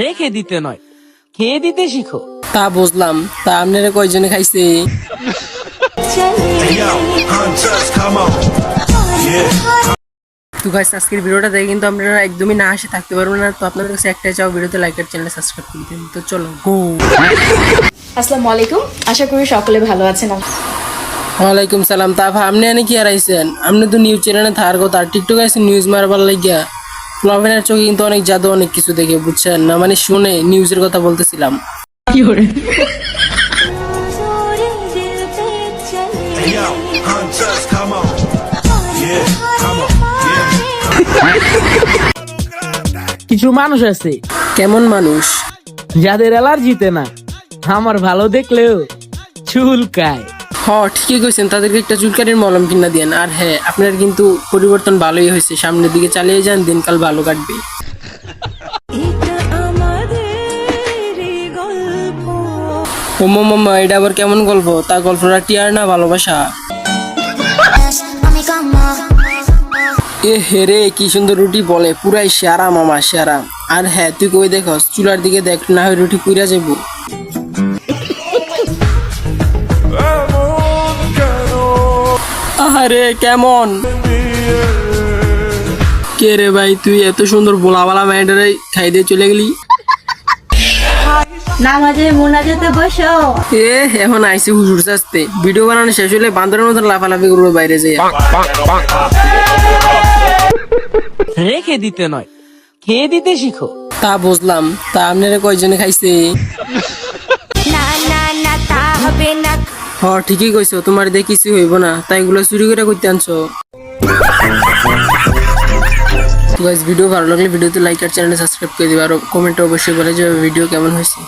রেখে দিতে নয়, খেয়ে দিতে শিখো। তা বুঝলাম, তা আপনারা কয়জনে খাইছে? তো গাইস, আজকের ভিডিওটা দেখে কিন্তু আপনারা একদমই না আসে থাকতে পারবেন না। তো আপনাদের কাছে একটাই চাও, ভিডিওতে লাইক আর চ্যানেল সাবস্ক্রাইব করে দিন। তো চলো গো। আসসালামু আলাইকুম, আশা করি সকলে ভালো আছেন। ওয়ালাইকুম সালাম। তা আপনি এনে কি আর আইছেন? আপনি তো নিউজ চ্যানেলে থাকার কথা, আর টিকটক আছে নিউজ মারবার লাগিয়া। ফ্লভেনের চোখে কিন্তু অনেক জাদু, অনেক কিছু দেখে, বুঝছেন না? মানে শুনে নিউজের কথা বলতেছিলাম। কিছু মানুষ আছে কেমন মানুষ? যাদের অ্যালার্জিতে না, আমার ভালো দেখলেও চুলকায়। ঠিকই কইছেন, তাদেরকে একটা চুলকানির মলম কিনা দেন। আর হ্যাঁ, আপনার কিন্তু পরিবর্তন ভালোই হয়েছে, সামনের দিকে চালিয়ে যান, দিনকাল ভালো কাটবে। ও মামা, এটা আবার কেমন গল্প? তা গল্পটা টিয়ার না ভালোবাসা? এ হেরে, কি সুন্দর রুটি বলে, পুরাই সেরা মামা, সেরা। আর হ্যাঁ, তুই কই দেখস, চুলার দিকে দেখ, না হয় রুটি পুইরা যাবো। আরে কেমন কে রে ভাই, তুই এত সুন্দর বোলাবালা মেয়েটারে খাই দিয়ে চলে গেলি? নামাজে মোনাজাতে বসো। এখন আইসি হুজুর শাস্তে। ভিডিও বানানো শেষ হলে বান্দরের মতো লাফালাফি করবো বাইরে যেয়ে। রেখে দিতে নয়, খেয়ে দিতে শিখো। তা বুঝলাম, তা আপনারা কয়জনে খাইছে? ঠিকই কইছো, তোমার দিয়ে কিছু হইব না, তাই এগুলো চুরি করে করতে আনছো। ভিডিও ভালো লাগলে ভিডিওতে লাইক আর চ্যানেলে সাবস্ক্রাইব করে দিবা, আর কমেন্টে অবশ্যই বলে যে ভিডিও কেমন হয়েছে।